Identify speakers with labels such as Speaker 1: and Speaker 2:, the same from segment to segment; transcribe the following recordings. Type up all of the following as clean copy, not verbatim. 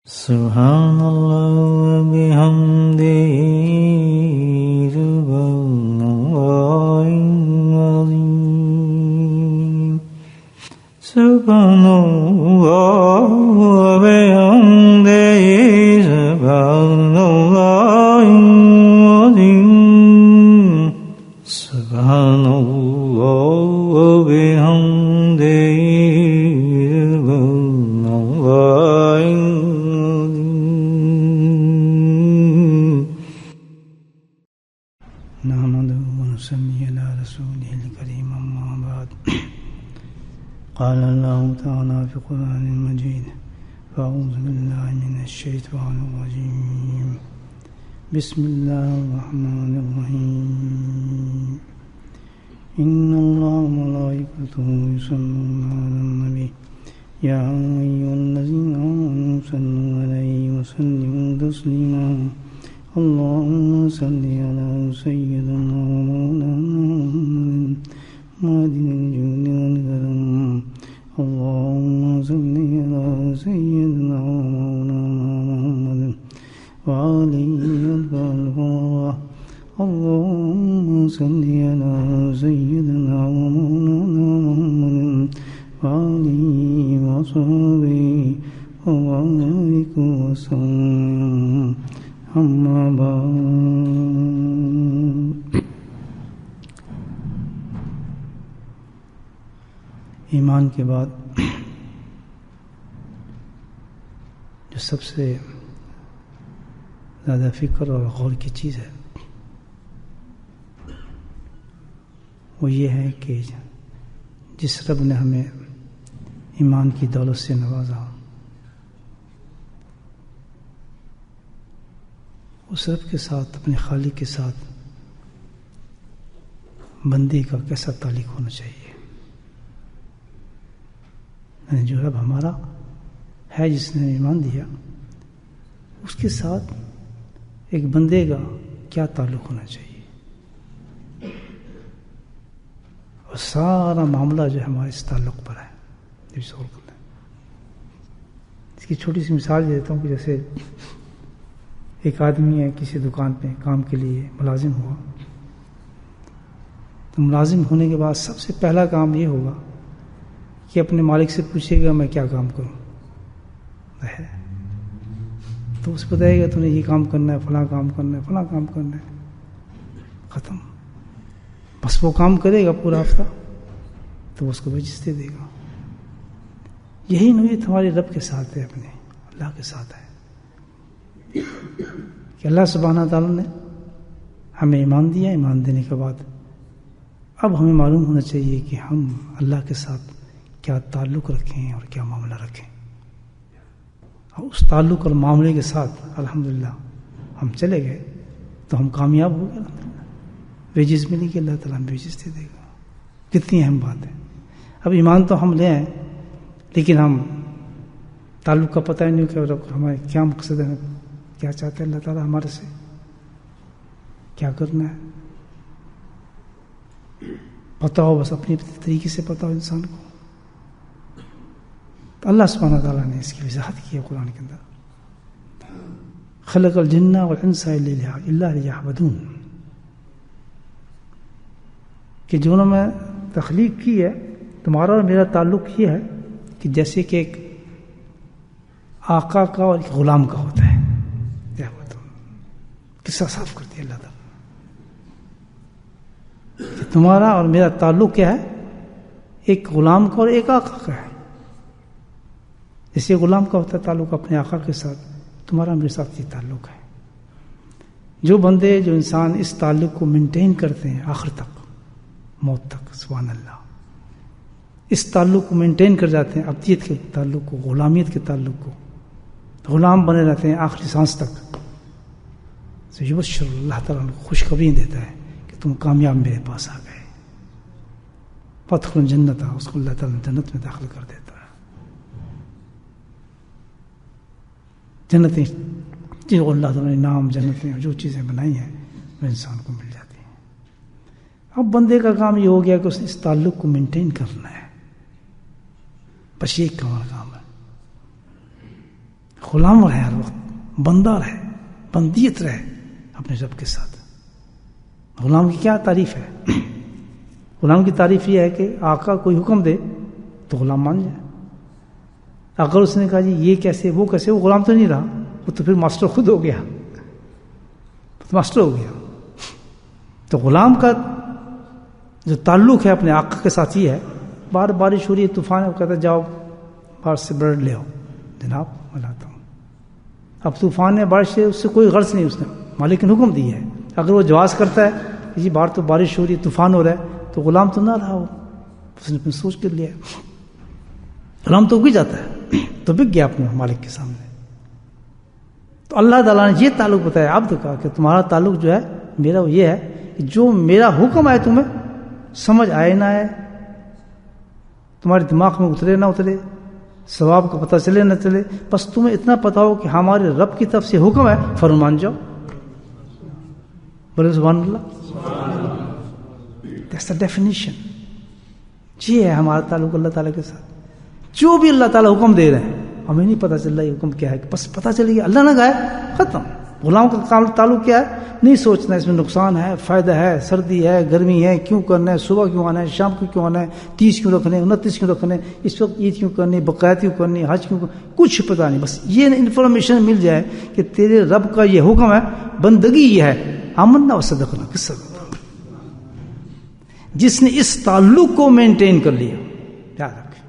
Speaker 1: سبحان اللہ و بحمدہ سبحان اللہ العظیم سبحان اللہ و بحمدہ سبحان اللہ العظیم سبحان اللہ و بحمدہ قال الله تعالى في القرآن المجيد فأعوذ بالله من الشيطان الرجيم بسم الله الرحمن الرحيم إن الله وملائكته يصلون على النبي يا أيها الذين آمنوا صلوا عليه وسلموا تسليما اللهم صل على سيدنا ومولانا محمد الجود والكرم اللهم صل على سيدنا ومولانا محمد وآله وصحبه اللهم صل على سيدنا ومولانا محمد وآله وصحبه وبارك وسلم أما بعد. ایمان کے بعد جو سب سے زیادہ فکر اور غور کی چیز ہے وہ یہ ہے کہ جس رب نے ہمیں ایمان کی دولت سے نوازا اس رب کے ساتھ اپنے خالق کے ساتھ بندے کا کیسا تعلق ہونا چاہیے. جو رب ہمارا ہے جس نے ایمان دیا اس کے ساتھ ایک بندے کا کیا تعلق ہونا چاہیے اور سارا معاملہ جو ہے ہمارے اس تعلق پر ہے. اس کی چھوٹی سی مثال دیتا ہوں کہ جیسے ایک آدمی ہے کسی دکان پہ کام کے لیے ملازم ہوا تو ملازم ہونے کے بعد سب سے پہلا کام یہ ہوگا کہ اپنے مالک سے پوچھے گا میں کیا کام کروں تو اس کو بتائے گا تو نے یہ کام کرنا ہے فلاں کام کرنا ہے فلاں کام کرنا ہے ختم. بس وہ کام کرے گا پورا ہفتہ تو اس کو ویجز دے دے گا. یہی نوعیت ہمارے رب کے ساتھ ہے اپنے اللہ کے ساتھ ہے کہ اللہ سبحانہ تعالیٰ نے ہمیں ایمان دیا. ایمان دینے کے بعد اب ہمیں معلوم ہونا چاہیے کہ ہم اللہ کے ساتھ کیا تعلق رکھیں اور کیا معاملہ رکھیں اور اس تعلق اور معاملے کے ساتھ الحمدللہ ہم چلے گئے تو ہم کامیاب ہو گئے. ویجز ملے گی اللہ تعالیٰ ہم ویجز دے دے گا. کتنی اہم بات ہے. اب ایمان تو ہم لے آئیں لیکن ہم تعلق کا پتہ ہی نہیں کہ ہمارے کیا مقصد ہے کیا چاہتے ہیں اللہ تعالیٰ ہمارے سے کیا کرنا ہے پتہ ہو بس اپنی طریقے سے پتہ ہو انسان کو. اللہ سبحانہ تعالیٰ نے اس کی وضاحت کی ہے قرآن کے اندر خلق الجن والانس الا لیعبدون کہ جنہوں میں تخلیق کی ہے تمہارا اور میرا تعلق یہ ہے کہ جیسے کہ ایک آقا کا اور ایک غلام کا ہوتا ہے. قصہ صاف کرتی ہے اللہ تعالیٰ کہ تمہارا اور میرا تعلق کیا ہے ایک غلام کا اور ایک آقا کا ہے. جیسے غلام کا ہوتا ہے تعلق اپنے آقا کے ساتھ تمہارا میرے ساتھ یہ تعلق ہے. جو بندے جو انسان اس تعلق کو مینٹین کرتے ہیں آخر تک موت تک سبحان اللہ اس تعلق کو مینٹین کر جاتے ہیں ابدیت کے تعلق کو غلامیت کے تعلق کو غلام بنے رہتے ہیں آخری سانس تک تو یبشر اللہ تعالیٰ کو خوشخبری دیتا ہے کہ تم کامیاب میرے پاس آ گئے. فادخلوا الجنۃ اس کو اللہ تعالیٰ جنت میں داخل کر دیتا ہے. جنتیں جن کو اللہ تعالیٰ نے نام جنتیں جو چیزیں بنائی ہیں وہ انسان کو مل جاتی ہیں. اب بندے کا کام یہ ہو گیا کہ اس نے اس تعلق کو مینٹین کرنا ہے. بس یہ کام ہے. غلام رہے ہر وقت، بندہ رہے، بندیت رہے اپنے رب کے ساتھ۔ غلام کی کیا تعریف ہے؟ غلام کی تعریف یہ ہے کہ آقا کوئی حکم دے تو غلام مان جائے۔ اگر اس نے کہا جی یہ کیسے وہ کیسے، وہ غلام تو نہیں رہا، وہ تو پھر ماسٹر خود ہو گیا، ماسٹر ہو گیا۔ تو غلام کا جو تعلق ہے اپنے آقا کے ساتھ یہ ہے، باہر بارش ہو رہی ہے، طوفان ہے، وہ کہتا ہے جاؤ باہر سے بریڈ لے آؤ، جناب میں لاتا ہوں۔ اب طوفان ہے، بارش ہے، اس سے کوئی غرض نہیں، اس نے مالک نے حکم دی ہے۔ اگر وہ جواز کرتا ہے کہ جی باہر تو بارش ہو رہی ہے، طوفان ہو رہا ہے، تو غلام تو نہ رہا، وہ اس نے اپنی سوچ کر لیا، غلام تو بھی جاتا ہے، تو بک گیا اپنے مالک کے سامنے۔ تو اللہ تعالیٰ نے یہ تعلق بتایا عبد کا کہ تمہارا تعلق جو ہے میرا وہ یہ ہے کہ جو میرا حکم آئے تمہیں سمجھ آئے نہ آئے، تمہارے دماغ میں اترے نہ اترے، ثواب کا پتہ چلے نہ چلے، بس تمہیں اتنا پتا ہو کہ ہمارے رب کی طرف سے حکم ہے، فرمان جاؤ۔ بولے سبحان اللہ۔ That's the definition۔ یہ ہے ہمارا تعلق اللہ تعالیٰ کے ساتھ۔ جو بھی اللہ تعالیٰ حکم دے رہے ہیں ہمیں نہیں پتہ چل رہا یہ حکم کیا ہے، بس پتہ چل گیا اللہ نہ گائے، ختم۔ غلام کا تعلق کیا ہے؟ نہیں سوچنا اس میں نقصان ہے، فائدہ ہے، سردی ہے، گرمی ہے، کیوں کرنا ہے، صبح کیوں آنا ہے، شام کو کیوں آنا ہے، 30 کیوں رکھنے، 29 کیوں رکھنے، اس وقت عید کیوں کرنی، بقرعید کیوں کرنی، حج کیوں کرنی، کچھ پتہ نہیں۔ بس یہ انفارمیشن مل جائے کہ تیرے رب کا یہ حکم ہے، بندگی یہ ہے، آمنا و صدقنا۔ کس سے جس نے اس تعلق کو مینٹین کر لیا، یاد رکھیں،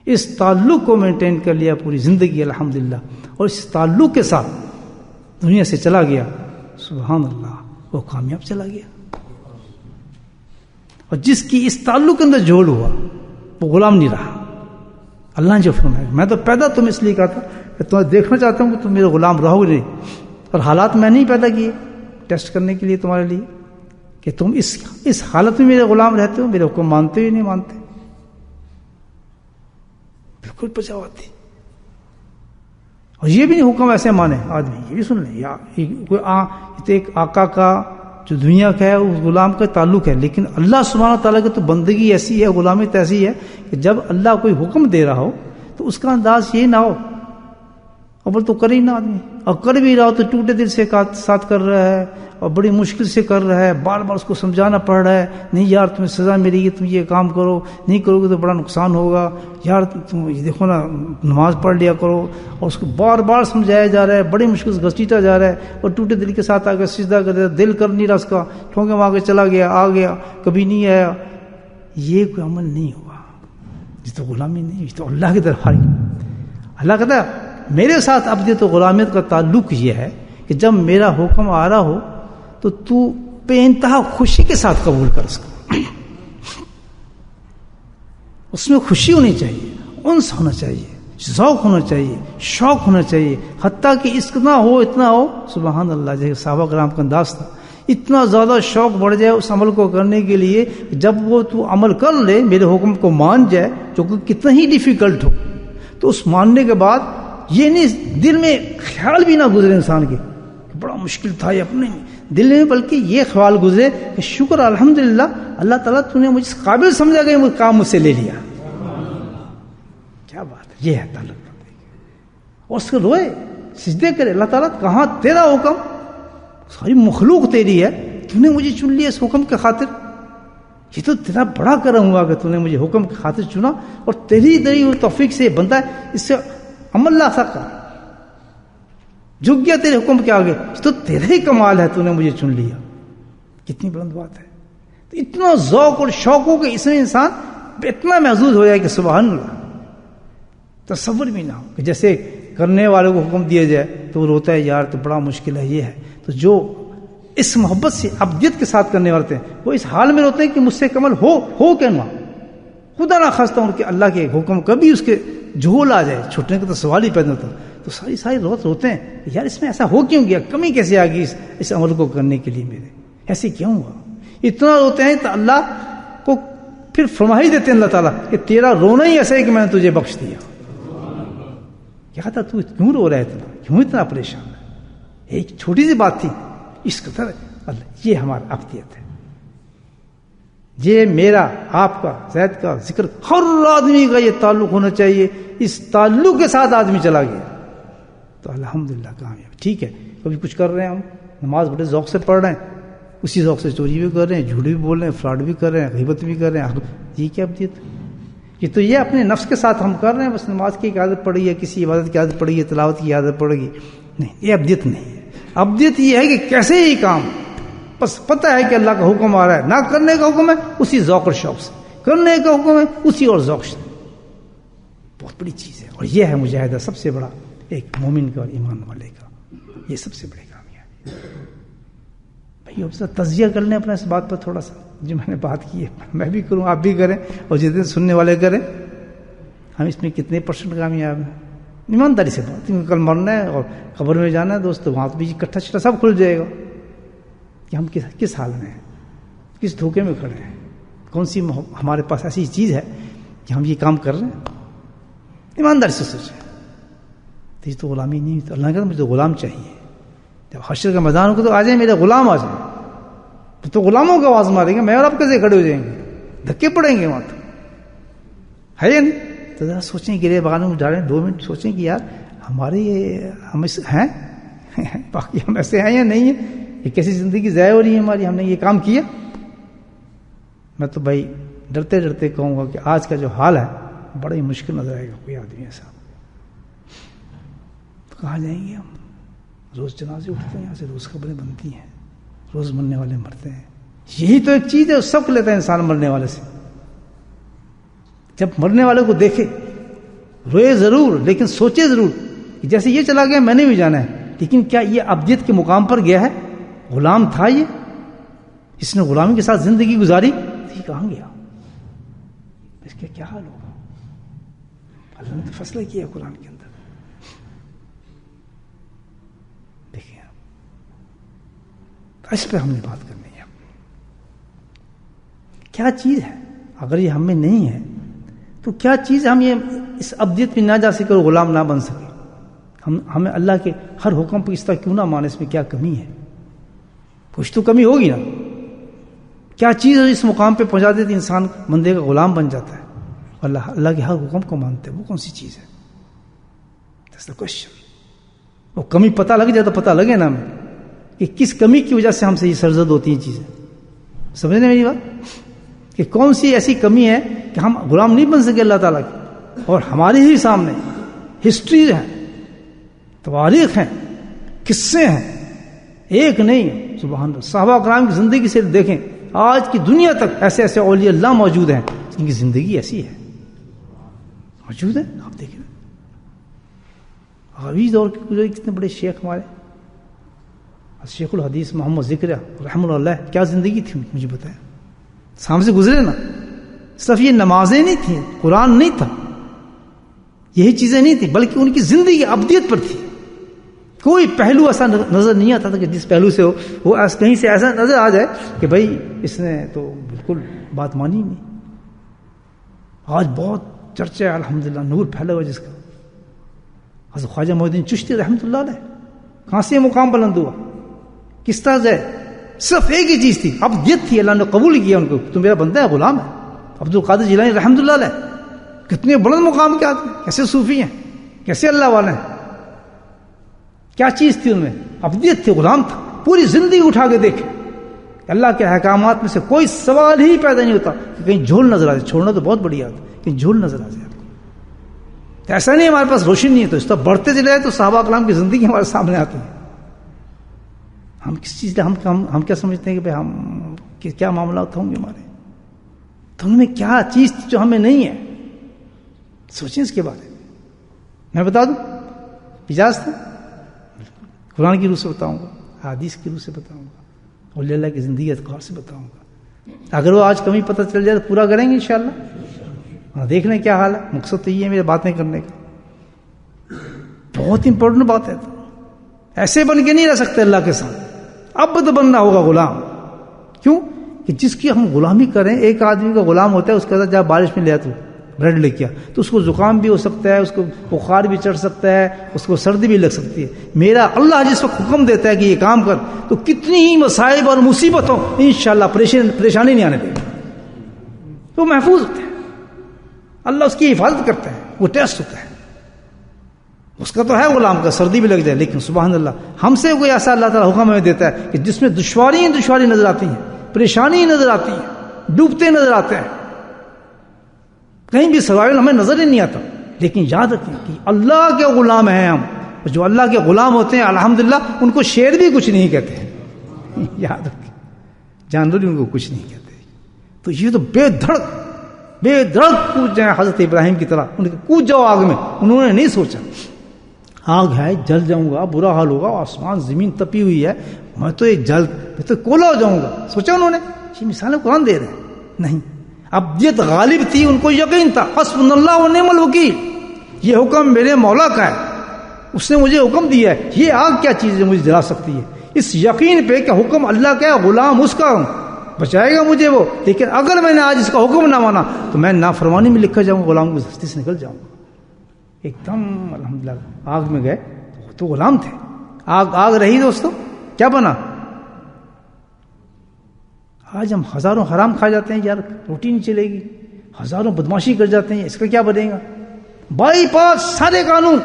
Speaker 1: اس تعلق کو مینٹین کر لیا پوری زندگی الحمدللہ، اور اس تعلق کے ساتھ دنیا سے چلا گیا، سبحان اللہ، وہ کامیاب چلا گیا۔ اور جس کی اس تعلق کے اندر جھول ہوا وہ غلام نہیں رہا۔ اللہ نے جو فرمایا، میں تو پیدا تم اس لیے کہا تھا کہ تمہیں دیکھنا چاہتا ہوں کہ تم میرے غلام رہو گے نہیں، اور حالات میں نہیں پیدا کیے ٹیسٹ کرنے کے لیے تمہارے لیے کہ تم اس حالت میں میرے غلام رہتے ہو، میرے حکم مانتے ہی نہیں مانتے، بالکل بچاواتی۔ اور یہ بھی نہیں حکم ایسے مانے آدمی، یہ بھی سن لیں، یا ایک آقا کا جو دنیا کا ہے اس غلام کا تعلق ہے، لیکن اللہ سبحانہ تعالیٰ کی تو بندگی ایسی ہے، غلامی ایسی ہے کہ جب اللہ کوئی حکم دے رہا ہو تو اس کا انداز یہ نہ ہو، اول تو کرے ہی نہ آدمی، اور کر بھی رہا ہو تو ٹوٹے دل سے ساتھ کر رہا ہے اور بڑی مشکل سے کر رہا ہے، بار بار اس کو سمجھانا پڑ رہا ہے، نہیں یار تمہیں سزا ملے گی، تم یہ کام کرو، نہیں کرو گے تو بڑا نقصان ہوگا، یار تم یہ دیکھو نا نماز پڑھ لیا کرو، اور اس کو بار بار سمجھایا جا رہا ہے، بڑی مشکل سے گھسیٹا جا رہا ہے، اور ٹوٹے دل کے ساتھ آ کے سجدہ کر رہا ہے، دل کر نہیں رہا اس کا، ٹھونکے وہاں کے چلا گیا، آ گیا، کبھی نہیں آیا، یہ کوئی عمل نہیں ہوا، یہ تو غلامی نہیں، یہ تو اللہ کی طرف اللہ کہتا ہے میرے ساتھ عبدیت و غلامیت کا تعلق یہ ہے کہ جب میرا حکم آ رہا ہو تو بے انتہا خوشی کے ساتھ قبول کر اس میں خوشی ہونی چاہیے، انس ہونا چاہیے، ذوق ہونا چاہیے، شوق ہونا چاہیے، حتیٰ کہ اس اتنا ہو سبحان اللہ، جیسے صحابہ کرام کا انداز تھا، اتنا زیادہ شوق بڑھ جائے اس عمل کو کرنے کے لیے، جب وہ تو عمل کر لے، میرے حکم کو مان جائے، جو کہ کتنا ہی ڈیفیکلٹ ہو، تو اس ماننے کے بعد یہ نہیں دل میں خیال بھی نہ گزرے انسان کے کہ بڑا مشکل تھا یہ اپنے دل میں، بلکہ یہ خیال گزرے کہ شکر الحمدللہ اللہ تعالیٰ تو نے مجھ سے قابل سمجھا کہ وہ کام مجھ سے لے لیا، کیا بات ہے، یہ ہے تعلق، اور اس کو روئے سجدے کرے، اللہ تعالیٰ کہاں تیرا حکم، ساری مخلوق تیری ہے، تو نے مجھے چن لیا اس حکم کے خاطر، یہ تو تیرا بڑا کرم ہوا کہ تو نے مجھے حکم کی خاطر چنا، اور تیری توفیق سے بنتا ہے، اس سے عمل لا سکا، جھک گیا تیرے حکم کے آگے، تو تیرا ہی کمال ہے، تو نے مجھے چن لیا، کتنی بلند بات ہے۔ تو اتنا ذوق اور شوق ہو کہ اس میں انسان اتنا محظوظ ہو جائے کہ سبحان اللہ، تصور بھی نہ ہو کہ جیسے کرنے والے کو حکم دیا جائے تو وہ روتا ہے، یار تو بڑا مشکل ہے، یہ ہے، تو جو اس محبت سے عبدیت کے ساتھ کرنے والے ہیں وہ اس حال میں روتے ہیں کہ مجھ سے کمل ہو کیا نہ، خدا نہ خواستہ ان کے اللہ کے حکم کبھی اس کے جھول آ جائے، چھوٹنے کا تو سوال ہی پیدا ہوتا، تو ساری روتے ہیں کہ یار اس میں ایسا ہو کیوں گیا، کمی کیسے آ گئی اس عمل کو کرنے کے لیے، میرے ایسے کیوں ہوا، اتنا روتے ہیں تو اللہ کو پھر فرما ہی دیتے ہیں اللہ تعالیٰ کہ تیرا رونا ہی ایسا ہے کہ میں نے تجھے بخش دیا، کیا تھا تو کیوں رو رہا ہے، کیوں اتنا پریشان ہے، ایک چھوٹی سی بات تھی، اس قدر اللہ، یہ ہمارا عبدیت ہے، یہ میرا آپ کا زید کا ذکر ہر آدمی کا یہ تعلق ہونا چاہیے، اس تعلق کے ساتھ آدمی چلا گیا تو الحمدللہ کامیاب. ٹھیک ہے کبھی کچھ کر رہے ہیں ہم نماز بڑے ذوق سے پڑھ رہے ہیں, اسی ذوق سے چوری بھی کر رہے ہیں, جھوٹ بھی بول رہے ہیں, فراڈ بھی کر رہے ہیں, غیبت بھی کر رہے ہیں, یہ کیا ابدیت؟ یہ تو یہ اپنے نفس کے ساتھ ہم کر رہے ہیں. بس نماز کی ایک عادت پڑی ہے, کسی عبادت کی عادت پڑی ہے, تلاوت کی عادت پڑ گئی, نہیں یہ ابدیت نہیں ہے. ابدیت یہ ہے کہ کیسے ہی کام بس پتہ ہے کہ اللہ کا حکم آ رہا ہے, نہ کرنے کا حکم ہے اسی ذوق اور شوق سے, کرنے کا حکم ہے اسی اور ذوق سے. بہت بڑی چیز ہے. اور یہ ہے مجاہدہ سب سے بڑا ایک مومن کا اور ایمان والے کا, یہ سب سے بڑی کامیابی. بھائی اب تجزیہ کر لیں اپنا اس بات پر تھوڑا سا, جو میں نے بات کی ہے میں بھی کروں, آپ بھی کریں, اور جتنے سننے والے کریں. ہم اس میں کتنے % کامیاب ہیں؟ ایمانداری سے بات, کل مرنا ہے اور قبر میں جانا ہے دوست, وہاں تو بھی اکٹھا چھٹا سب کھل جائے گا کہ ہم کس حال میں ہیں, کس دھوکے میں کھڑے ہیں, کون سی ہمارے پاس ایسی چیز ہے کہ ہم یہ کام کر رہے ہیں. ایمانداری سے سوچیں. تو یہ تو غلامی نہیں, تو اللہ نے کہا مجھے تو غلام چاہیے. جب حشر کا میدان ہوگا تو آ جائیں میرے غلام آ جائیں, تو غلاموں کا آواز ماریں گے, میں اور آپ کیسے کھڑے ہو جائیں گے, دھکے پڑیں گے وہاں. تو ہے یا نہیں؟ تو ذرا سوچیں, گرے بغانوں میں ڈالیں 2 منٹ سوچیں کہ یار ہمارے ہم ہیں باقی ہم ایسے ہیں یا نہیں ہیں, یہ کیسی زندگی ضائع ہو رہی ہے ہماری, ہم نے یہ کام کیا. میں تو بھائی ڈرتے ڈرتے کہوں گا کہ آج کا جو حال ہے بڑا ہی مشکل نظر آئے گا کوئی آدمی ایسا. تو کہاں جائیں گے ہم؟ روز جنازے اٹھتے ہیں یہاں سے, روز خبریں بنتی ہیں, روز مرنے والے مرتے ہیں. یہی تو ایک چیز ہے, سب لیتا ہے انسان مرنے والے سے. جب مرنے والے کو دیکھے روئے ضرور لیکن سوچے ضرور کہ جیسے یہ چلا گیا میں نے بھی جانا ہے, لیکن کیا یہ ابدیت کے مقام پر گیا ہے؟ غلام تھا یہ, اس نے غلامی کے ساتھ زندگی گزاری, یہ کہاں گیا؟ اس کا کیا حال ہوگا؟ اللہ نے تو فیصلہ کیا قرآن کے اندر. دیکھیں اس پہ ہم نے بات کرنی ہے. کیا چیز ہے اگر یہ ہم میں نہیں ہے تو کیا چیز ہم یہ اس ابدیت میں نہ جا سکے اور غلام نہ بن سکے؟ ہمیں اللہ کے ہر حکم پہ اس طرح کیوں نہ مانے؟ اس میں کیا کمی ہے؟ کچھ تو کمی ہوگی نا. کیا چیز اس مقام پہ پہنچا دیتی انسان بندے کا غلام بن جاتا ہے, اللہ کے ہر حکم کو مانتے ہیں؟ وہ کون سی چیز ہے؟ That's the question. وہ کمی پتہ لگ جائے تو پتہ لگے نا ہمیں کہ کس کمی کی وجہ سے ہم سے یہ سرزد ہوتی ہیں چیزیں. سمجھنے میری بات کہ کون سی ایسی کمی ہے کہ ہم غلام نہیں بن سکے اللہ تعالیٰ کی. اور ہمارے ہی سامنے ہسٹری ہے, تواریخ ہیں, قصے ہیں, ایک نہیں. سبحان اللہ, صحابہ کرام کی زندگی سے دیکھیں, آج کی دنیا تک ایسے ایسے اولیاء اللہ موجود ہیں جن کی زندگی ایسی ہے, موجود ہے. آپ دیکھیں ابھی دور کے گزرے کتنے بڑے شیخ ہمارے, شیخ الحدیث محمد ذکر رحمہ اللہ, کیا زندگی تھی مجھے بتائیں, سامنے سے گزرے نا. صرف یہ نمازیں نہیں تھیں, قرآن نہیں تھا, یہی چیزیں نہیں تھیں, بلکہ ان کی زندگی ابدیت پر تھی. کوئی پہلو ایسا نظر نہیں آتا تھا کہ جس پہلو سے وہ کہیں سے ایسا نظر آ جائے کہ بھائی اس نے تو بالکل بات مانی نہیں. آج بہت چرچا ہے الحمدللہ, نور پھیلا ہوا جس کا. حضرت خواجہ معین الدین چشتی رحمۃ اللہ علیہ, کہاں سے مقام بلند ہوا, کس طرح سے؟ صرف ایک ہی چیز تھی, ابدیت تھی. اللہ نے قبول کیا ان کو, تو میرا بندہ ہے, غلام ہے. عبد القادر جیلانی رحمۃ اللہ علیہ, کتنے بلند مقام کے آدمی, کیسے صوفی ہیں, کیسے اللہ والے ہیں. کیا چیز تھی ان میں؟ ابدیت تھی, غلام تھا. پوری زندگی اٹھا کے دیکھے, اللہ کے احکامات میں سے کوئی سوال ہی پیدا نہیں ہوتا کہ کہیں جھول نظر آ جائے. چھوڑنا تو بہت بڑی بات ہے, کہیں جھول نظر آ جائے آپ کو. تو ایسا نہیں ہمارے پاس روشنی نہیں ہے, تو اس طرح بڑھتے چلے جائے تو صحابہ کرام کی زندگی ہمارے سامنے آتی ہے. ہم کس چیز ہم کیا سمجھتے ہیں کہ بھائی ہم کیا معاملات ہوں گے ہمارے, تو ان میں کیا چیز تھی جو ہمیں نہیں ہے؟ سوچیں اس کے بارے میں. میں بتا دوں اجازت ہے؟ قرآن کی روح سے بتاؤں گا, حدیث کی روح سے بتاؤں گا, اولیاء اللہ کی زندگی اذکار سے بتاؤں گا. اگر وہ آج کمی پتہ چل جائے تو پورا کریں گے انشاءاللہ. دیکھ لیں کیا حال ہے. مقصد تو یہ ہے میرے باتیں کرنے کا, بہت امپورٹنٹ بات ہے. تو ایسے بن کے نہیں رہ سکتے اللہ کے ساتھ, اب تو بننا ہوگا غلام. کیوں کہ جس کی ہم غلامی کریں, ایک آدمی کا غلام ہوتا ہے, اس کے ساتھ جب بارش میں لے تو بریڈ لے کے, تو اس کو زکام بھی ہو سکتا ہے, اس کو بخار بھی چڑھ سکتا ہے, اس کو سردی بھی لگ سکتی ہے. میرا اللہ جس وقت حکم دیتا ہے کہ یہ کام کر, تو کتنی ہی مصائب اور مصیبت ہو انشاءاللہ پریشانی نہیں آنے دے گا. تو محفوظ ہوتے ہیں, اللہ اس کی حفاظت کرتا ہے, وہ ٹیسٹ ہوتا ہے, اس کا تو ہے غلام کا سردی بھی لگ جائے، لیکن سبحان اللہ ہم سے کوئی ایسا اللہ تعالیٰ حکم ہمیں دیتا ہے کہ جس میں دشواری نظر آتی ہیں، پریشانی نظر آتی ہیں، ڈوبتے نظر آتے ہیں، کہیں بھی سروائیول ہمیں نظر ہی نہیں آتا، لیکن یاد رکھیں کہ اللہ کے غلام ہیں ہم. جو اللہ کے غلام ہوتے ہیں الحمدللہ ان کو شیر بھی کچھ نہیں کہتے ہیں. یاد رکھیں جانور بھی ان کو کچھ نہیں کہتے. تو یہ تو بے دھڑک کود جائیں حضرت ابراہیم کی طرح، ان کے کود جاؤ آگ میں. انہوں نے نہیں سوچا آگ ہے جل جاؤں گا، برا حال ہوگا، آسمان زمین تپی ہوئی ہے، میں تو کولا ہو جاؤں گا. سوچا انہوں نے؟ یہ مثالیں قرآن دے رہے ہیں. نہیں، ابدیت غالب تھی، ان کو یقین تھا حسبنا اللہ و نعم الوکیل، یہ حکم میرے مولا کا ہے، اس نے مجھے حکم دیا ہے. یہ آگ کیا چیز ہے مجھے جلا سکتی ہے؟ اس یقین پہ کہ حکم اللہ کا ہے، غلام اس کا ہوں، بچائے گا مجھے وہ. لیکن اگر میں نے آج اس کا حکم نہ مانا تو میں نافرمانی میں لکھا جاؤں گا، غلام کی ہستی سے نکل جاؤں گا. ایک دم الحمدللہ آگ میں گئے تو غلام تھے. آگ رہی دوستو، کیا بنا؟ آج ہم ہزاروں حرام کھا جاتے ہیں، یار روٹی نہیں چلے گی، ہزاروں بدماشی کر جاتے ہیں، اس کا کیا بنے گا؟ بائی پاس سارے قانون،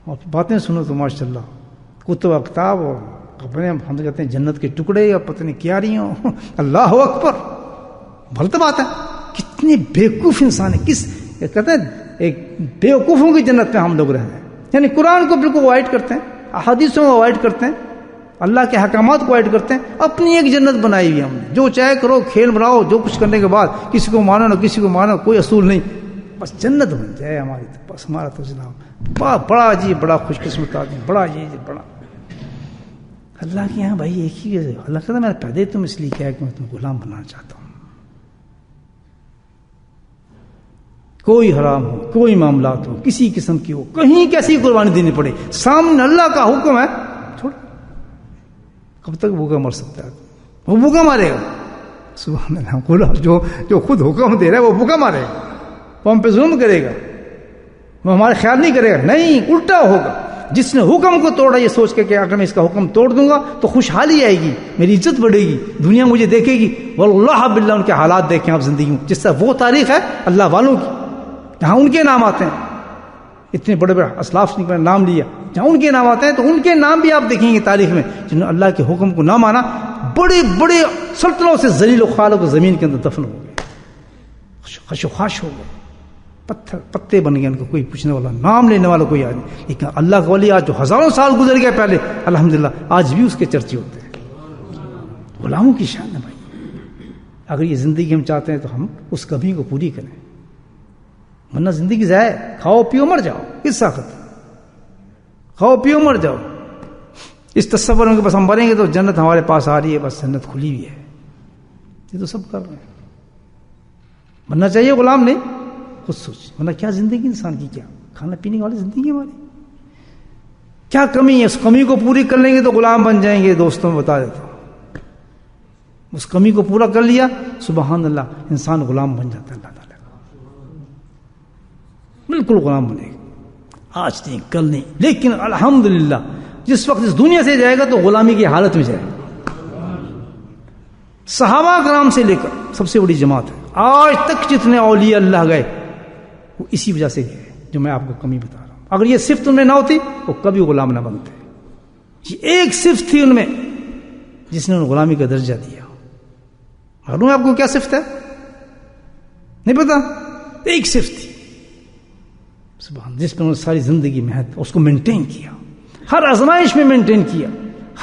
Speaker 1: اور باتیں سنو تو ماشاءاللہ کتب اکتاب اور اپنے ہم کہتے ہیں جنت کے ٹکڑے یا پتہ نہیں کیا رہی ہوں. اللہ اکبر، غلط بات ہے. کتنے بیوقوف انسان ہیں، کہتے ہیں ایک بیوقوفوں کی جنت پہ ہم لوگ رہے ہیں. یعنی قرآن کو بالکل اوائڈ کرتے ہیں، احادیثوں کو اوائڈ کرتے ہیں، اللہ کے احکامات کو اوائڈ کرتے ہیں، اپنی ایک جنت بنائی ہوئی ہم نے. جو چاہے کرو، کھیل بناؤ، جو کچھ کرنے کے بعد کسی کو مانو نہ کسی کو مانو، کوئی اصول نہیں، بس جنت بن جائے ہماری. تو بس ہمارا تو جناب بڑا جی بڑا خوش قسمت آدمی، بڑا جی بڑا. اللہ کے یہاں بھائی ایک ہی ہے، اللہ کہتا ہے میں پیدا تم اس لیے کیا ہے کہ میں تم غلام بنانا چاہتا ہوں. کوئی حرام ہو، کوئی معاملات ہو، کسی قسم کی ہو، کہیں کیسی قربانی دینی پڑے، سامنے اللہ کا حکم ہے، چھوڑ. کب تک بھوکا مر سکتا ہے؟ وہ بھوکا مارے گا. سبحان اللہ، جو خود حکم دے رہا ہے وہ بھوکا مارے گا، وہ ہم پہ ظلم کرے گا، وہ ہمارے خیال نہیں کرے گا. نہیں، الٹا ہوگا. جس نے حکم کو توڑا یہ سوچ کے کہ اگر میں اس کا حکم توڑ دوں گا تو خوشحالی آئے گی، میری عزت بڑھے گی، دنیا مجھے دیکھے گی. واللہ باللہ ان کے حالات دیکھیں آپ زندگی میں، جس طرح وہ تاریخ ہے اللہ والوں کی جہاں ان کے نام آتے ہیں، اتنے بڑے بڑے اسلاف نے نام لیا، جہاں ان کے نام آتے ہیں تو ان کے نام بھی آپ دیکھیں گے تاریخ میں جنہوں نے اللہ کے حکم کو نہ مانا، بڑے بڑے سلطنوں سے ذلیل و خوار کو زمین کے اندر دفن ہو گئے، خشوخاش ہو گئے، پتے بن گئے، ان کو کوئی پوچھنے والا، نام لینے والا کوئی آدمی. لیکن اللہ کا ولی آج جو ہزاروں سال گزر گئے پہلے، الحمدللہ آج بھی اس کے چرچے ہوتے ہیں. غلاموں کی شان ہے بھائی. اگر یہ زندگی ہم چاہتے ہیں تو ہم اس کمی کو پوری کریں، ورنہ زندگی ضائع. کھاؤ پیو مر جاؤ، کس طاقت؟ کھاؤ پیو مر جاؤ. اس تصور میں کہ بس ہم مریں گے تو جنت ہمارے پاس آ رہی ہے، بس جنت کھلی ہوئی ہے. یہ تو سب کر رہے ہیں. بننا چاہیے غلام نہیں، خود سوچ. ورنہ کیا زندگی انسان کی، کیا کھانا پینے والی زندگی ہماری، کیا کمی ہے؟ اس کمی کو پوری کر لیں گے تو غلام بن جائیں گے. دوستوں میں بتا دیتا ہوں، اس کمی کو پورا کر لیا سبحان اللہ انسان غلام بن جاتا ہے. اللہ تعالیٰ بالکل غلام بنے گا. آج نہیں کل نہیں، لیکن الحمدللہ جس وقت اس دنیا سے جائے گا تو غلامی کی حالت میں جائے گا. صحابہ کرام سے لے کر سب سے بڑی جماعت ہے آج تک جتنے اولیاء اللہ گئے وہ اسی وجہ سے گئے جو میں آپ کو کمی بتا رہا ہوں. اگر یہ صفت ان میں نہ ہوتی وہ کبھی غلام نہ بنتے. یہ ایک صفت تھی ان میں جس نے ان غلامی کا درجہ دیا. معلوم ہے آپ کو کیا صفت ہے؟ نہیں پتا؟ ایک صفت تھی سبحان، جس پر انہوں نے ساری زندگی محنت اس کو مینٹین کیا، ہر آزمائش میں مینٹین کیا،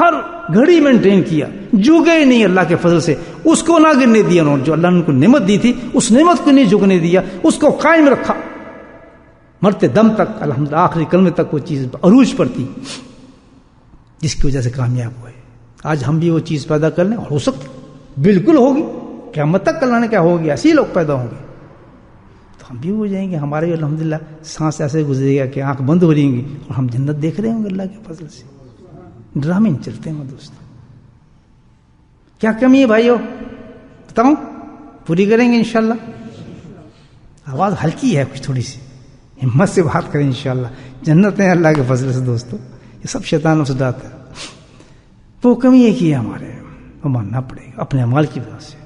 Speaker 1: ہر گھڑی مینٹین کیا، جھکے نہیں اللہ کے فضل سے. اس کو نہ گرنے دیا انہوں نے، جو اللہ نے ان کو نعمت دی تھی اس نعمت کو نہیں جھکنے دیا، اس کو قائم رکھا مرتے دم تک. الحمدللہ آخری کلمے تک وہ چیز عروج پر تھی جس کی وجہ سے کامیاب ہوئے. آج ہم بھی وہ چیز پیدا کر لیں، اور ہو سکتی بالکل ہوگی، قیامت تک اللہ نے کیا ہوگی، ایسے ہی لوگ پیدا ہوں گے تو ہم بھی ہو جائیں گے. ہمارے الحمدللہ سانس ایسے گزرے گا کہ آنکھ بند ہو رہی ہوں گی اور ہم جنت دیکھ رہے ہوں گے اللہ کے فضل سے. ڈرامے نہیں چلتے ہیں دوستوں. کیا کمی ہے بھائیو بتاؤں؟ پوری کریں گے انشاءاللہ. آواز ہلکی ہے کچھ تھوڑی سی، ہمت سے بات کریں انشاءاللہ. جنت ہے اللہ کے فضل سے دوستو، یہ سب شیطانوں سے ڈراتا ہے. وہ کمی ایک ہی ہے ہمارے، وہ ماننا پڑے گا اپنے اعمال کی وجہ سے،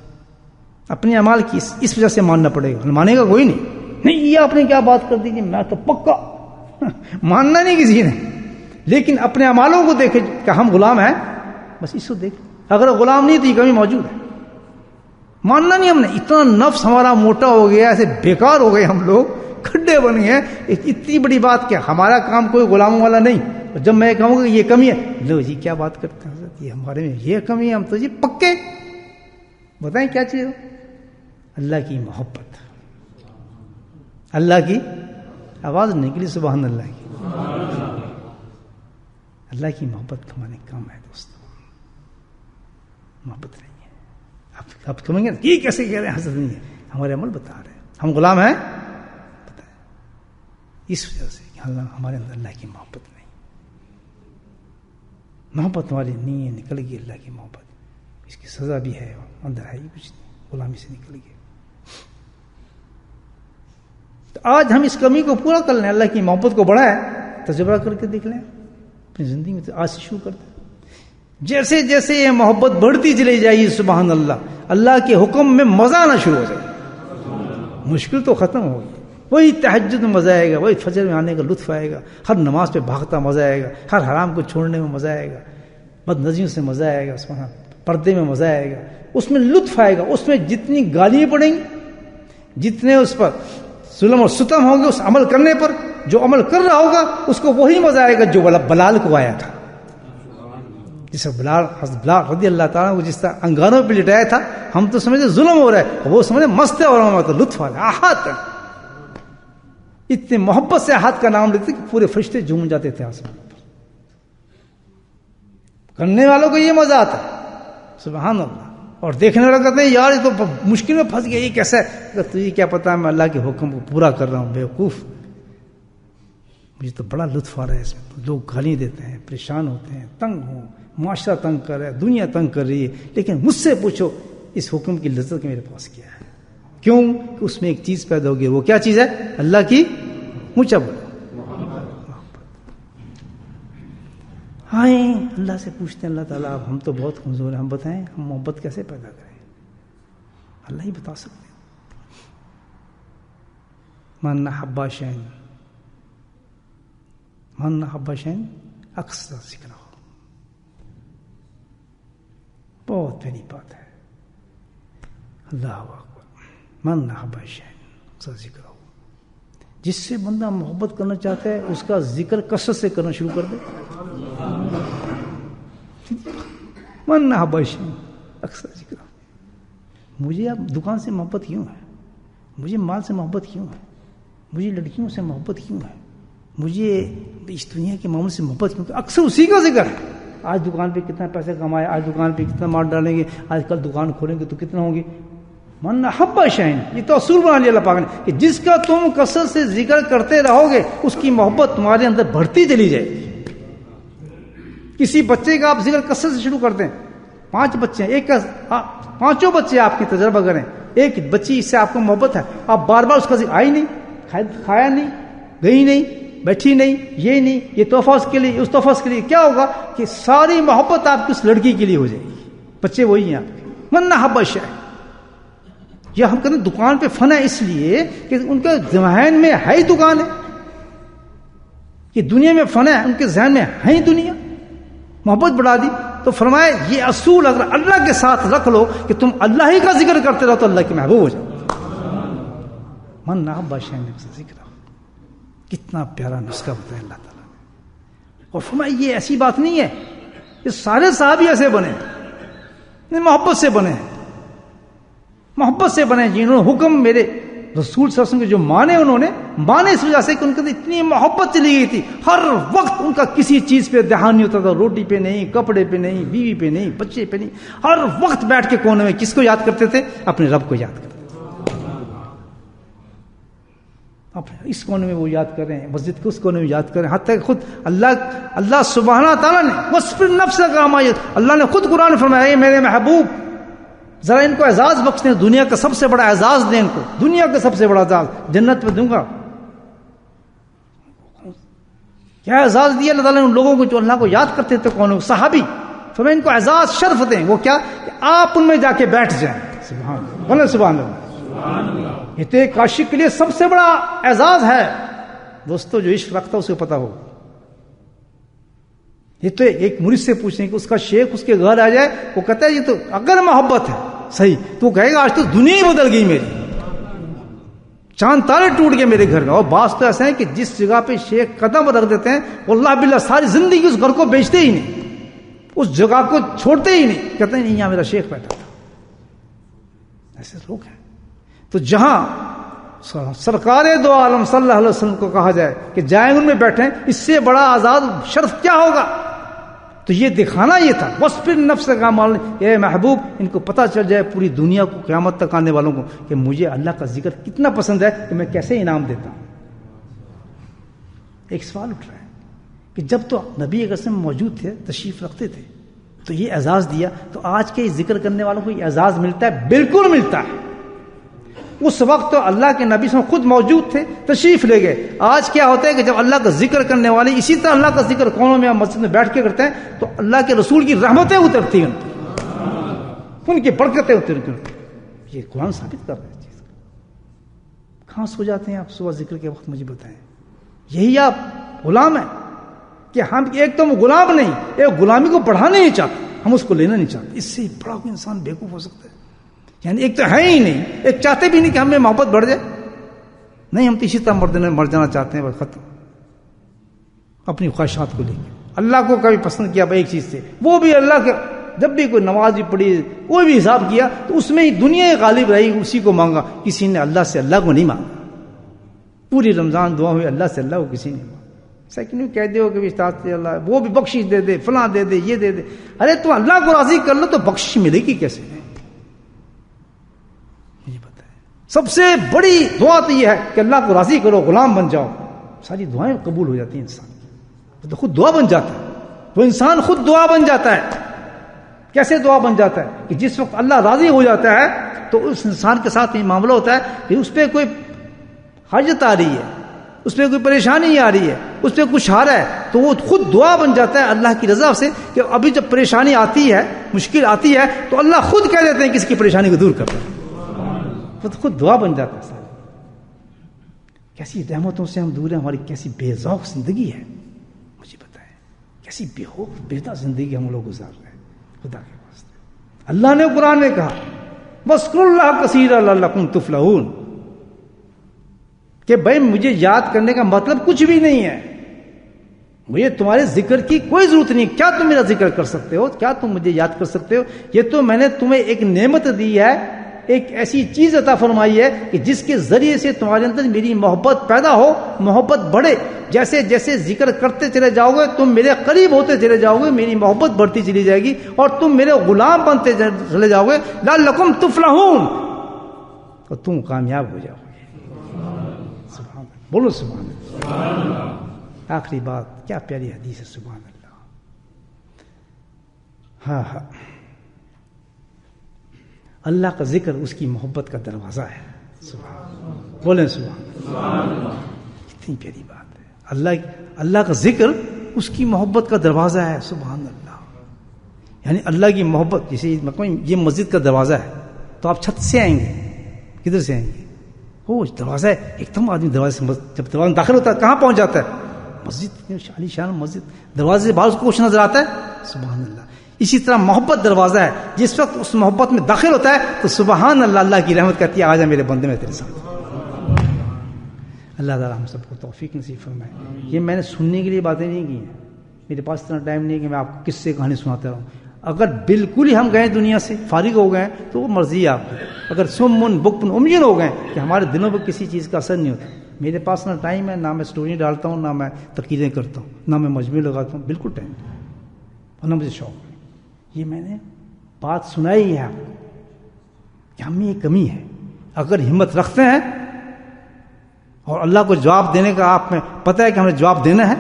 Speaker 1: اپنے اعمال کی اس وجہ سے ماننا پڑے گا. مانے گا کوئی نہیں. یہ آپ نے کیا بات کر دی کہ میں تو پکا ماننا نہیں کسی نے، لیکن اپنے اعمالوں کو دیکھے کہ ہم غلام ہیں، بس اس کو دیکھ. اگر غلام نہیں تو یہ کمی موجود ہے. ماننا نہیں ہم نے. اتنا نفس ہمارا موٹا ہو گیا، ایسے بیکار ہو گئے ہم لوگ، کھڈے بن گئے. اتنی بڑی بات کہ ہمارا کام کوئی غلاموں والا نہیں. جب میں کہوں گا یہ کمی ہے، لو جی کیا بات کرتے ہیں حضرت، یہ ہمارے میں یہ کمی ہے، ہم تو جی پکے. بتائیں کیا چیز ہو؟ اللہ کی محبت. اللہ کی آواز نکلی سبحان اللہ کی. اللہ کی محبت ہمارے کام ہے دوستوں، محبت نہیں ہے. آپ کہیں گے یہ کیسے کہہ رہے ہیں؟ حضرت نہیں ہے، ہمارے عمل بتا رہے ہیں. ہم غلام ہیں بتائیں، اس وجہ سے کہ ہمارے اندر اللہ کی محبت نہیں. محبت ہماری نہیں ہے، نکل گئی اللہ کی محبت. اس کی سزا بھی ہے، اندر ہے ہی کچھ نہیں، غلامی سے نکل گئی. تو آج ہم اس کمی کو پورا کر لیں، اللہ کی محبت کو بڑھائیں، تجربہ کر کے دیکھ لیں اپنی زندگی میں. تو آج سے شروع کرتے ہیں. جیسے جیسے یہ محبت بڑھتی چلی جائے گی سبحان اللہ، اللہ کے حکم میں مزہ آنا شروع ہو جائے گا. مشکل تو ختم ہوگی. وہی تہجد میں مزہ آئے گا، وہی فجر میں آنے کا لطف آئے گا، ہر نماز پہ بھاگتا مزہ آئے گا، ہر حرام کو چھوڑنے میں مزہ آئے گا، بد نظریوں سے مزہ آئے گا، اس میں پردے میں مزہ آئے گا، اس میں لطف آئے گا. اس میں جتنی گالیاں پڑیں گی، جتنے اس پر ظلم اور ستم ہوں گے اس عمل کرنے پر، جو عمل کر رہا ہوگا اس کو وہی مزہ آئے گا جو بلال کو آیا تھا. جس بلال حضرت بلال رضی اللہ تعالیٰ کو جس طرح انگاروں پہ لٹایا تھا، ہم تو سمجھے ظلم ہو رہا ہے، وہ سمجھے مست ہے اور ہمارا لطف آ رہا ہے. آہات اتنے محبت سے ہاتھ کا نام لیتے کہ پورے فرشتے جھوم جاتے تھے آسمان پر. کرنے والوں کو یہ مزہ آتا ہے سبحان اللہ، اور دیکھنے والا کہتے ہیں یار یہ تو مشکل میں پھنس گیا، یہ کیسا ہے؟ تجھے کیا پتا میں اللہ کے حکم کو پورا کر رہا ہوں بیوقوف. مجھے تو بڑا لطف آ رہا ہے اس میں. لوگ گالی دیتے ہیں، پریشان ہوتے ہیں، تنگ ہوں، معاشرہ تنگ کر رہا ہے، دنیا تنگ کر رہی ہے، لیکن مجھ سے پوچھو اس حکم کی لذت میرے پاس کیا ہے؟ کیوں کہ اس میں ایک چیز پیدا ہوگی. وہ کیا چیز ہے؟ اللہ کی اونچا بولو آئیں اللہ سے پوچھتے ہیں، اللہ تعالیٰ اب ہم تو بہت کمزور ہیں، ہم بتائیں ہم محبت کیسے پیدا کریں؟ اللہ ہی بتا سکتے ہیں. من احب شیئا اکثر ذکر ہو. بہت پیاری بات ہے. اللہ اکبر. من احب شیئا اکثر ذکر ہو. جس سے بندہ محبت کرنا چاہتا ہے اس کا ذکر کثرت سے کرنا شروع کر دے. من احب شیئا اکثر ذکر ہو. مجھے اب دکان سے محبت کیوں ہے؟ مجھے مال سے محبت کیوں ہے؟ مجھے لڑکیوں سے محبت کیوں ہے؟ مجھے اس دنیا کے معاملے سے محبت کیوں؟ اکثر اسی کا ذکر ہے. آج دکان پہ کتنا پیسے کمائے، آج دکان پہ کتنا مال ڈالیں گے، آج کل دکان کھولیں گے تو کتنا ہوں گے. من احب شیئا، یہ تو اصول بنا لیا اللہ پاک نے کہ جس کا تم کثرت سے ذکر کرتے رہو گے اس کی محبت تمہارے اندر بڑھتی چلی جائے گی. کسی بچے کا آپ ذکر کثرت سے شروع کرتے ہیں، 5 بچے ہیں، ایک کا 5 بچے آپ کی تجربہ کریں، ایک بچی اس سے آپ کو محبت ہے، آپ بار بار اس کا ذکر آئی نہیں، کھایا نہیں، گئی نہیں، بیٹھی نہیں، یہ نہیں، یہ تحفہ اس کے لیے، اس تحفہ اس کے لیے، کیا ہوگا کہ ساری محبت آپ کی اس لڑکی کے لیے ہو جائے گی. بچے وہی ہیں آپ کے. من احب شیئا. یہ ہم کہتے ہیں دکان پہ فن ہے اس لیے کہ ان کے ذہن میں ہے ہی دکان ہے، یہ دنیا میں فن ہے، ان کے ذہن میں ہے ہی دنیا. محبت بڑھا دی تو فرمایا یہ اصول اگر اللہ کے ساتھ رکھ لو کہ تم اللہ ہی کا ذکر کرتے رہو تو اللہ کے محبوب ہو جاؤ. من احب شیئا اکثر ذکر ہو. کتنا پیارا نسخہ بتایا اللہ تعالیٰ نے. اور فرمایا یہ ایسی بات نہیں ہے، یہ سارے صحابی ایسے بنے محبت سے بنے ہیں، محبت سے بنے جنہوں نے حکم میرے رسول صلی اللہ علیہ وسلم کے جو انہوں نے مانے اس وجہ سے کہ ان کے اتنی محبت چلی گئی تھی. ہر وقت ان کا کسی چیز پہ دھیان نہیں ہوتا تھا، روٹی پہ نہیں، کپڑے پہ نہیں، بیوی پہ نہیں، بچے پہ نہیں. ہر وقت بیٹھ کے کونے میں کس کو یاد کرتے تھے؟ اپنے رب کو یاد کرتے تھے. اس کونے میں وہ یاد کر رہے ہیں، مسجد کے اس کونے میں یاد کر رہے ہیں، حتیٰ کہ خود اللہ سبحانہ تعالیٰ نے وصف نفس کا اللہ نے خود قرآن فرمایا ہے میرے محبوب ذرا ان کو اعزاز بخش دیں، دنیا کا سب سے بڑا اعزاز دیں ان کو، دنیا کا سب سے بڑا اعزاز جنت میں دوں گا. کیا اعزاز دیا اللہ تعالیٰ نے ان لوگوں کو جو اللہ کو یاد کرتے تھے؟ کون؟ صحابی. فرمایا ان کو اعزاز شرف دیں. وہ کیا کہ آپ ان میں جا کے بیٹھ جائیں. سبحان اللہ، سبحان اللہ. یہ تو ایک عاشق کے لیے سب سے بڑا اعزاز ہے دوستو جو عشق رکھتا ہے اسے پتا ہو. یہ تو ایک مرید سے پوچھیں کہ اس کا شیخ اس کے گھر آ جائے, وہ کہتا ہے یہ تو اگر محبت ہے صحیح, تو وہ کہے گا آج تو دنیا ہی بدل گئی میری, چاند تارے ٹوٹ گئے میرے گھر میں. اور بعض تو ایسے ہیں کہ جس جگہ پہ شیخ قدم رکھ دیتے ہیں واللہ باللہ ساری زندگی اس گھر کو بیچتے ہی نہیں, اس جگہ کو چھوڑتے ہی نہیں, کہتے ہیں نہیں یہاں میرا شیخ بیٹھا تھا. ایسے لوگ ہیں. تو جہاں سرکار دو عالم صلی اللہ علیہ وسلم کو کہا جائے کہ جائیں ان میں بیٹھیں, اس سے بڑا آزاد شرف کیا ہوگا. تو یہ دکھانا یہ تھا وصفر نفس کا مال, اے محبوب ان کو پتہ چل جائے پوری دنیا کو قیامت تک آنے والوں کو کہ مجھے اللہ کا ذکر کتنا پسند ہے کہ میں کیسے انعام دیتا ہوں. ایک سوال اٹھ رہا ہے کہ جب تو نبی اکرم موجود تھے, تشریف رکھتے تھے, تو یہ اعزاز دیا, تو آج کے ذکر کرنے والوں کو یہ اعزاز ملتا ہے؟ بالکل ملتا ہے. اس وقت تو اللہ کے نبی صلی اللہ علیہ وسلم خود موجود تھے, تشریف لے گئے. آج کیا ہوتا ہے کہ جب اللہ کا ذکر کرنے والے اسی طرح اللہ کا ذکر کونوں میں مسجد میں بیٹھ کے کرتے ہیں تو اللہ کے رسول کی رحمتیں اترتی ہیں, ان کی برکتیں اترتی ہیں. یہ قرآن ثابت کر رہے ہیں چیز. کہاں سو جاتے ہیں آپ صبح ذکر کے وقت؟ مجھے بتائیں. یہی آپ غلام ہیں کہ ہم ایک تو ہم غلام نہیں, ایک غلامی کو بڑھانا نہیں چاہتے, ہم اس کو لینا نہیں چاہتے. اس سے بڑا کوئی انسان بیوقوف ہو سکتا ہے؟ یعنی ایک تو ہے ہی نہیں, ایک چاہتے بھی نہیں کہ ہمیں محبت بڑھ جائے. نہیں, ہم تو اسی طرح مر جانا چاہتے ہیں, بس ختم. اپنی خواہشات کو لے کے اللہ کو کبھی پسند کیا ایک چیز سے, وہ بھی اللہ کے, جب بھی کوئی نماز بھی پڑھی, کوئی بھی حساب کیا تو اس میں ہی دنیا غالب رہی, اسی کو مانگا. کسی نے اللہ سے اللہ کو نہیں مانگا. پوری رمضان دعا ہوئی, اللہ سے اللہ کو کسی نے مانگا. سیکنڈ کہہ دو کہ اللہ وہ بھی بخشش دے دے, فلاں دے دے, یہ دے دے. ارے تم اللہ کو راضی کر لو تو بخشش ملے گی کیسے؟ مجھے پتا ہے سب سے بڑی دعا تو یہ ہے کہ اللہ کو راضی کرو, غلام بن جاؤ. ساری دعائیں قبول ہو جاتی ہیں. انسان تو خود دعا بن جاتا ہے, وہ انسان خود دعا بن جاتا ہے. کیسے دعا بن جاتا ہے کہ جس وقت اللہ راضی ہو جاتا ہے تو اس انسان کے ساتھ یہ معاملہ ہوتا ہے کہ اس پہ کوئی حاجت آ رہی ہے, اس پہ کوئی پریشانی آ رہی ہے, اس پہ کچھ آ رہا ہے, تو وہ خود دعا بن جاتا ہے اللہ کی رضا سے کہ ابھی جب پریشانی آتی ہے, مشکل آتی ہے, تو اللہ خود کہہ دیتے ہیں کہ اس کی پریشانی کو دور کرتا ہے. وہ تو خود دعا بن جاتا ہے. سارا کیسی رحمتوں سے ہم دور ہیں, ہماری کیسی بے ذوق زندگی ہے. مجھے پتا ہے کیسی بےتا زندگی ہم لوگ گزار رہے ہیں. خدا کے واسطے اللہ نے قرآن میں کہا وَاذْكُرُوا اللَّهَ كَثِيرًا لَعَلَّكُمْ تُفْلِحُونَ کہ بھائی مجھے یاد کرنے کا مطلب کچھ بھی نہیں ہے, مجھے تمہارے ذکر کی کوئی ضرورت نہیں. کیا تم میرا ذکر کر سکتے ہو؟ کیا تم مجھے یاد کر سکتے ہو؟ یہ تو میں نے تمہیں ایک نعمت دی ہے, ایک ایسی چیز عطا فرمائی ہے کہ جس کے ذریعے سے تمہارے اندر میری محبت پیدا ہو, محبت بڑھے. جیسے جیسے ذکر کرتے چلے جاؤ گے تم میرے قریب ہوتے چلے جاؤ گے, میری محبت بڑھتی چلی جائے گی اور تم میرے غلام بنتے چلے جاؤ گے. لعلکم تفلحون, اور تم کامیاب ہو جاؤ گے. سبحان اللہ, بولو سبحان اللہ. آخری بات, کیا پیاری حدیث ہے, سبحان اللہ. ہاں ہاں, اللہ کا ذکر اس کی محبت کا دروازہ ہے. سبحان, بولیں سبحان اللہ. کتنی پیاری بات ہے. اللہ کا ذکر اس کی محبت کا دروازہ ہے. سبحان اللہ. یعنی اللہ کی محبت, جیسے یہ مسجد کا دروازہ ہے تو آپ چھت سے آئیں گے, کدھر سے آئیں گے؟ وہ دروازہ ہے, ایک دم آدمی دروازے سے جب دروازہ داخل ہوتا ہے کہاں پہنچ جاتا ہے؟ مسجد, عالی شان مسجد. دروازے سے باہر اس کو کچھ نظر آتا ہے؟ سبحان اللہ. اسی طرح محبت دروازہ ہے, جس وقت اس محبت میں داخل ہوتا ہے تو سبحان اللہ, اللہ کی رحمت کہتی ہے آجا میرے بندے میں تیرے ساتھ. اللہ تعالیٰ ہم سب کو توفیق نصیب فرمائے. یہ میں نے سننے کے لیے باتیں نہیں کی ہیں, میرے پاس اتنا ٹائم نہیں کہ میں آپ کو کس سے کہانی سناتا رہوں. اگر بالکل ہی ہم گئے دنیا سے فارغ ہو گئے تو وہ مرضی ہے آپ کی. اگر سمن بکمن امیین ہو گئے کہ ہمارے دلوں پر کسی چیز کا اثر نہیں ہوتا. میرے پاس نہ ٹائم ہے, نہ میں سٹوری ڈالتا ہوں, نہ میں تقریریں کرتا ہوں, نہ میں مجموعے لگاتا ہوں, بالکل ٹائم نہیں, اور نہ مجھے شوق ہے. یہ میں نے بات سنائی ہے آپ کو کہ ہم میں یہ کمی ہے. اگر ہمت رکھتے ہیں اور اللہ کو جواب دینے کا آپ میں پتہ ہے کہ ہمیں جواب دینا ہے,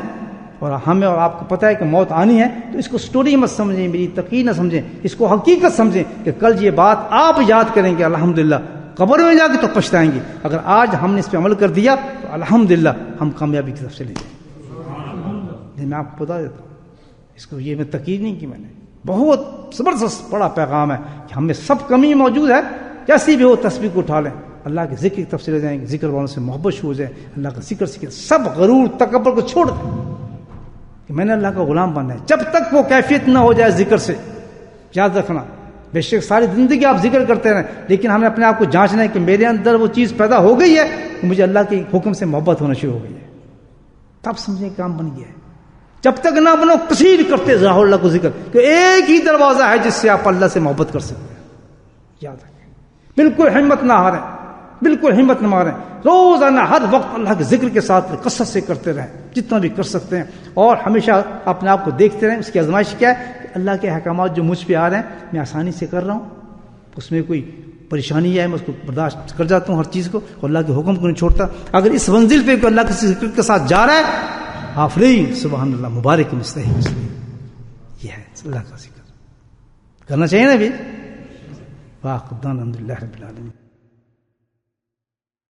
Speaker 1: اور ہمیں اور آپ کو پتہ ہے کہ موت آنی ہے, تو اس کو سٹوری مت سمجھیں, میری تقریر نہ سمجھیں, اس کو حقیقت سمجھیں کہ کل یہ بات آپ یاد کریں گے الحمدللہ, قبر میں جا کے تو پچھتائیں گے. اگر آج ہم نے اس پہ عمل کر دیا تو الحمدللہ ہم کامیابی کی طرف چلے جائیں. میں آپ کو بتا دیتا ہوں, اس کو یہ میں تقریر نہیں کی, میں نے بہت زبردست بڑا پیغام ہے کہ ہم میں سب کمی موجود ہے, جیسی بھی ہو تسبیح کو اٹھا لیں, اللہ کے ذکر کی طرف چلے جائیں گے، ذکر والوں سے محبت شروع ہو جائے، اللہ کا ذکر سیکھیں، سب غرور تکبر کو چھوڑ دیں کہ میں نے اللہ کا غلام بننا ہے. جب تک وہ کیفیت نہ ہو جائے ذکر سے، یاد رکھنا بے شک ساری زندگی آپ ذکر کرتے رہیں، لیکن ہمیں اپنے آپ کو جانچنا ہے کہ میرے اندر وہ چیز پیدا ہو گئی ہے کہ مجھے اللہ کے حکم سے محبت ہونا شروع ہو گئی ہے، تب سمجھیں کام بن گیا ہے. جب تک نہ بنو کثیر کرتے ظاہر اللہ کو ذکر، کہ ایک ہی دروازہ ہے جس سے آپ اللہ سے محبت کر سکتے ہیں. یاد رکھیں، بالکل ہمت نہ ہاریں، بالکل ہمت نہ ماریں، روزانہ ہر وقت اللہ کے ذکر کے ساتھ کثرت سے کرتے رہیں جتنا بھی کر سکتے ہیں، اور ہمیشہ اپنے آپ کو دیکھتے رہیں. اس کی آزمائش کیا ہے کہ اللہ کے احکامات جو مجھ پہ آ رہے ہیں میں آسانی سے کر رہا ہوں، اس میں کوئی پریشانی ہے میں اس کو برداشت کر جاتا ہوں ہر چیز کو، اور اللہ کے حکم کو نہیں چھوڑتا. اگر اس منزل پہ کوئی اللہ کے ذکر کے ساتھ جا رہا ہے، آفرین سبحان اللہ مبارک مستحق، یہ ہے اللہ کا ذکر کرنا چاہیے نا بھی. واہ الحمد للہ رب العالمین.